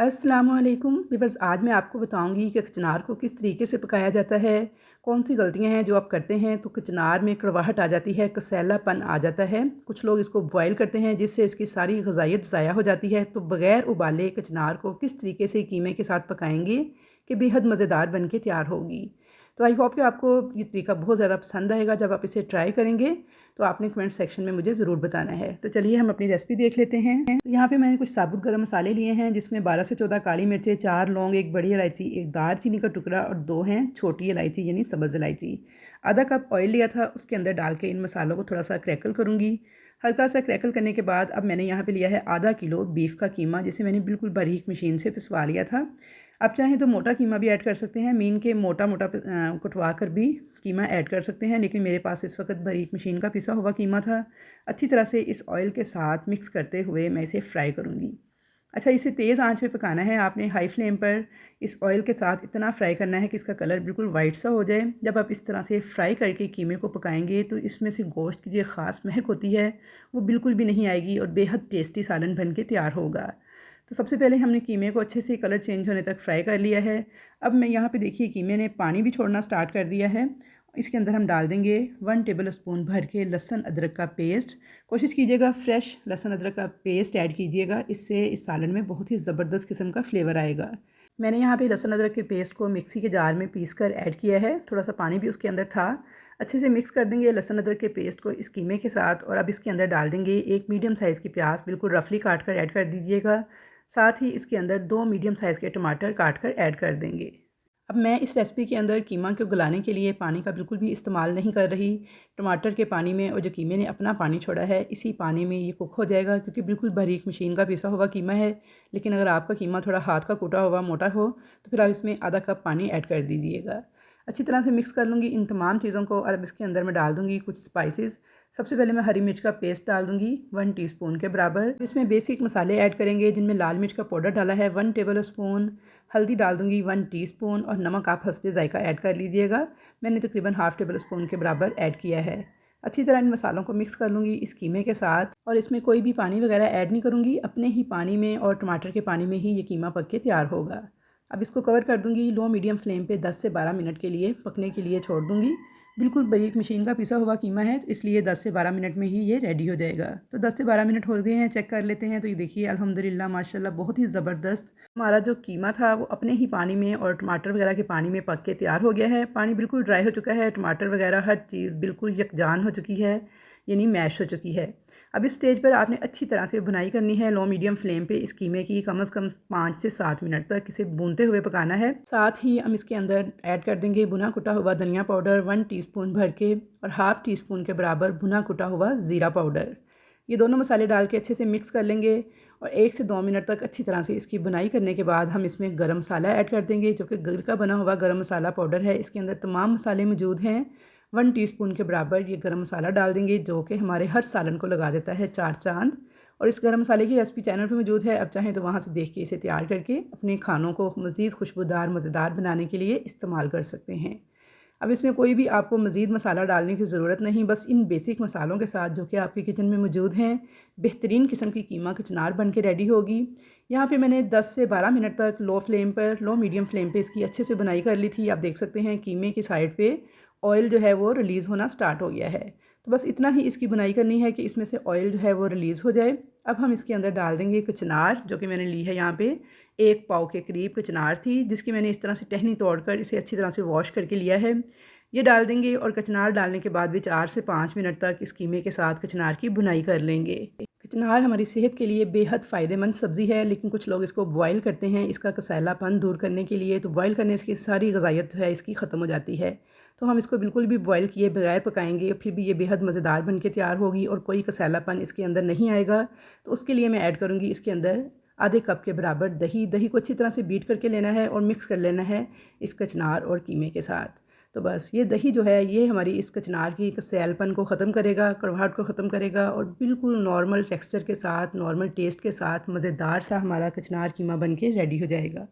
अस्सलामुअलैकुम व्यूअर्स, आज मैं आपको बताऊंगी कि कचनार को किस तरीके से पकाया जाता है। कौन सी गलतियां हैं जो आप करते हैं तो कचनार में कड़वाहट आ जाती है, कसैलापन आ जाता है। कुछ लोग इसको बॉयल करते हैं जिससे इसकी सारी गजाइत ज़ाया हो जाती है। तो बग़ैर उबाले कचनार को किस तरीके से कीमे के साथ पकाएंगे कि बेहद मज़ेदार बन के तैयार होगी। तो आई होप कि आपको ये तरीका बहुत ज़्यादा पसंद आएगा। जब आप इसे ट्राई करेंगे तो आपने कमेंट सेक्शन में मुझे ज़रूर बताना है। तो चलिए हम अपनी रेसिपी देख लेते हैं। तो यहाँ पे मैंने कुछ साबुत गरम मसाले लिए हैं जिसमें 12 से 14 काली मिर्चें, 4 लौंग, एक बड़ी इलायची, एक दारचीनी का टुकड़ा और 2 हैं छोटी इलायची यानी सब्ज़ इलायची। आधा कप ऑयल लिया था, उसके अंदर डाल के इन मसालों को थोड़ा सा क्रैकल करूँगी। हल्का सा क्रैकल करने के बाद अब मैंने यहाँ पे लिया है आधा किलो बीफ का कीमा, जिसे मैंने बिल्कुल बारीक मशीन से पिसवा लिया था। आप चाहें तो मोटा कीमा भी ऐड कर सकते हैं, मीन के मोटा मोटा कुटवा कर भी कीमा ऐड कर सकते हैं, लेकिन मेरे पास इस वक्त बारीक मशीन का पिसा हुआ कीमा था। अच्छी तरह से इस ऑयल के साथ मिक्स करते हुए मैं इसे फ्राई करूँगी। अच्छा, इसे तेज़ आंच पे पकाना है आपने, हाई फ्लेम पर इस ऑयल के साथ इतना फ्राई करना है कि इसका कलर बिल्कुल वाइट सा हो जाए। जब आप इस तरह से फ्राई करके कीमे को पकाएंगे तो इसमें से गोश्त की जो ख़ास महक होती है वो बिल्कुल भी नहीं आएगी और बेहद टेस्टी सालन बन के तैयार होगा। तो सबसे पहले हमने कीमे को अच्छे से कलर चेंज होने तक फ्राई कर लिया है। अब मैं यहाँ पे देखिए कीमे ने पानी भी छोड़ना स्टार्ट कर दिया है। इसके अंदर हम डाल देंगे 1 टेबल स्पून भर के लहसुन अदरक का पेस्ट। कोशिश कीजिएगा फ्रेश लहसुन अदरक का पेस्ट ऐड कीजिएगा, इससे इस सालन में बहुत ही ज़बरदस्त किस्म का फ्लेवर आएगा। मैंने यहाँ पे लहसुन अदरक के पेस्ट को मिक्सी के जार में पीस कर ऐड किया है, थोड़ा सा पानी भी उसके अंदर था। अच्छे से मिक्स कर देंगे लहसुन अदरक के पेस्ट को इस कीमे के साथ और अब इसके अंदर डाल देंगे एक मीडियम साइज़ की प्याज बिल्कुल रफली काट कर ऐड कर दीजिएगा। साथ ही इसके अंदर 2 मीडियम साइज़ के टमाटर काट कर ऐड कर देंगे। अब मैं इस रेसिपी के अंदर कीमा को गलाने के लिए पानी का बिल्कुल भी इस्तेमाल नहीं कर रही। टमाटर के पानी में और जो कीमे ने अपना पानी छोड़ा है इसी पानी में ये कुक हो जाएगा, क्योंकि बिल्कुल बारीक मशीन का पिसा हुआ कीमा है। लेकिन अगर आपका कीमा थोड़ा हाथ का कूटा हुआ मोटा हो तो फिर आप इसमें आधा कप पानी ऐड कर दीजिएगा। अच्छी तरह से मिक्स कर लूँगी इन तमाम चीज़ों को और अब इसके अंदर मैं डाल दूँगी कुछ स्पाइसेस। सबसे पहले मैं हरी मिर्च का पेस्ट डाल दूँगी 1 टीस्पून के बराबर। इसमें बेसिक मसाले ऐड करेंगे जिनमें लाल मिर्च का पाउडर डाला है 1 टेबल स्पून, हल्दी डाल दूँगी 1 टीस्पून और नमक आप हस्बे ज़ायका ऐड कर लीजिएगा। मैंने तकरीबन हाफ़ टेबल स्पून के बराबर ऐड किया है। अच्छी तरह इन मसालों को मिक्स कर लूँगी इस कीमे के साथ और इसमें कोई भी पानी वगैरह ऐड नहीं करूँगी, अपने ही पानी में और टमाटर के पानी में ही ये कीमा पक के तैयार होगा। अब इसको कवर कर दूँगी, लो मीडियम फ्लेम पे 10 से 12 मिनट के लिए पकने के लिए छोड़ दूँगी। बिल्कुल बारीक मशीन का पिसा हुआ कीमा है, तो इसलिए 10 से 12 मिनट में ही ये रेडी हो जाएगा। तो 10 से 12 मिनट हो गए हैं, चेक कर लेते हैं। तो ये देखिए अल्हम्दुलिल्लाह माशाल्लाह बहुत ही ज़बरदस्त हमारा जो कीमा था वो अपने ही पानी में और टमाटर वगैरह के पानी में पक के तैयार हो गया है। पानी बिल्कुल ड्राई हो चुका है, टमाटर वगैरह हर चीज़ बिल्कुल यकजान हो चुकी है, यानी मैश हो चुकी है। अब इस स्टेज पर आपने अच्छी तरह से बुनाई करनी है लो मीडियम फ्लेम पे इस कीमे की, कम से कम 5 से 7 मिनट तक इसे भूनते हुए पकाना है। साथ ही हम इसके अंदर ऐड कर देंगे भुना कुटा हुआ धनिया पाउडर 1 टीस्पून भर के और हाफ़ टी स्पून के बराबर भुना कुटा हुआ ज़ीरा पाउडर। ये दोनों मसाले डाल के अच्छे से मिक्स कर लेंगे और 1 से 2 मिनट तक अच्छी तरह से इसकी बुनाई करने के बाद हम इसमें गरम मसाला ऐड कर देंगे, जो कि घर का बना हुआ गरम मसाला पाउडर है। इसके अंदर तमाम मसाले मौजूद हैं। 1 टीस्पून के बराबर ये गरम मसाला डाल देंगे, जो कि हमारे हर सालन को लगा देता है 4 चांद। और इस गरम मसाले की रेसिपी चैनल पे मौजूद है, अब चाहें तो वहाँ से देख के इसे तैयार करके अपने खानों को मज़ीद खुशबूदार मज़ेदार बनाने के लिए इस्तेमाल कर सकते हैं। अब इसमें कोई भी आपको मज़ीद मसाला डालने की ज़रूरत नहीं, बस इन बेसिक मसालों के साथ जो कि आपके किचन में मौजूद हैं बेहतरीन किस्म की कीमा कचनार बन के रेडी होगी। यहाँ पे मैंने 10 से 12 मिनट तक लो फ्लेम पर, लो मीडियम फ्लेम पे इसकी अच्छे से बुनाई कर ली थी। आप देख सकते हैं कीमे की साइड पे ऑयल जो है वो रिलीज़ होना स्टार्ट हो गया है। तो बस इतना ही इसकी बुनाई करनी है कि इसमें से ऑयल जो है वो रिलीज़ हो जाए। अब हम इसके अंदर डाल देंगे कचनार, जो कि मैंने ली है यहाँ पे 1 पाव के करीब कचनार थी, जिसकी मैंने इस तरह से टहनी तोड़कर इसे अच्छी तरह से वॉश करके लिया है। ये डाल देंगे और कचनार डालने के बाद भी 4 से 5 मिनट तक इस कीमे के साथ कचनार की बुनाई कर लेंगे। कचनार हमारी सेहत के लिए बेहद फ़ायदेमंद सब्ज़ी है, लेकिन कुछ लोग इसको बॉयल करते हैं इसका कसैलापन दूर करने के लिए। तो बॉयल करने से सारी ग़िज़ाइत जो है इसकी ख़त्म हो जाती है। तो हम इसको बिल्कुल भी बॉयल किए बगैर पकाएंगे, फिर भी ये बेहद मज़ेदार बन के तैयार होगी और कोई कसैलापन इसके अंदर नहीं आएगा। तो उसके लिए मैं ऐड करूँगी इसके अंदर आधे कप के बराबर दही। दही को अच्छी तरह से बीट करके लेना है और मिक्स कर लेना है इस कचनार और कीमे के साथ। तो बस ये दही जो है ये हमारी इस कचनार की कसैलपन को ख़त्म करेगा, कड़वाहट को ख़त्म करेगा और बिल्कुल नॉर्मल टेक्सचर के साथ, नॉर्मल टेस्ट के साथ मज़ेदार सा हमारा कचनार कीमा बन के रेडी हो जाएगा।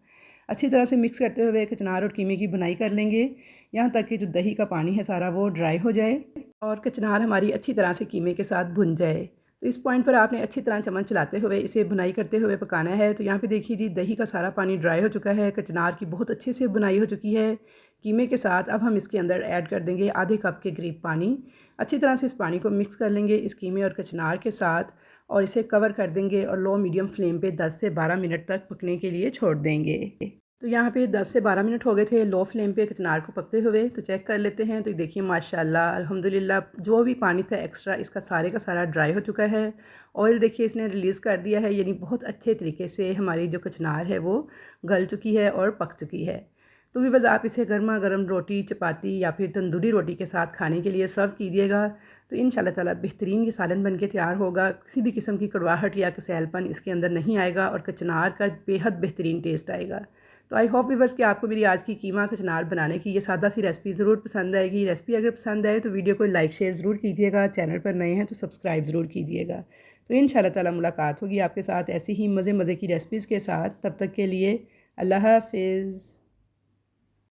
अच्छी तरह से मिक्स करते हुए कचनार और कीमे की बुनाई कर लेंगे, यहाँ तक कि जो दही का पानी है सारा वो ड्राई हो जाए और कचनार हमारी अच्छी तरह से कीमे के साथ भुन जाए। तो इस पॉइंट पर आपने अच्छी तरह चम्मच चलाते हुए इसे बुनाई करते हुए पकाना है। तो यहाँ पे देखिए जी, दही का सारा पानी ड्राई हो चुका है, कचनार की बहुत अच्छे से बुनाई हो चुकी है। कीमे के साथ अब हम इसके अंदर ऐड कर देंगे आधे कप के करीब पानी। अच्छी तरह से इस पानी को मिक्स कर लेंगे इस कीमे और कचनार के साथ, और इसे कवर कर देंगे और लो मीडियम फ्लेम पे 10 से 12 मिनट तक पकने के लिए छोड़ देंगे। तो यहाँ पे 10 से 12 मिनट हो गए थे लो फ्लेम पे कचनार को पकते हुए। तो चेक कर लेते हैं। तो देखिए माशाल्लाह अल्हम्दुलिल्लाह जो भी पानी था एक्स्ट्रा इसका सारे का सारा ड्राई हो चुका है। ऑयल देखिए इसने रिलीज़ कर दिया है, यानी बहुत अच्छे तरीके से हमारी जो कचनार है वो गल चुकी है और पक चुकी है। तो भी बस आप इसे गर्मा गर्म रोटी, चपाती या फिर तंदूरी रोटी के साथ खाने के लिए सर्व कीजिएगा। तो इंशाल्लाह ताला बेहतरीन ये सालन बन के तैयार होगा। किसी भी किस्म की कड़वाहट या कसैलपन इसके अंदर नहीं आएगा और कचनार का बेहद बेहतरीन टेस्ट आएगा। तो आई होप व्यूअर्स कि आपको मेरी आज की कीमा कचनार बनाने की ये सादा सी रेसिपी ज़रूर पसंद आएगी। रेसिपी अगर पसंद आए तो वीडियो को लाइक शेयर ज़रूर कीजिएगा। चैनल पर नए हैं तो सब्सक्राइब ज़रूर कीजिएगा। तो इंशाल्लाह ताला मुलाकात होगी आपके साथ ऐसी ही मज़े मज़े की रेसिपीज़ के साथ। तब तक के लिए अल्लाह हाफ़िज़।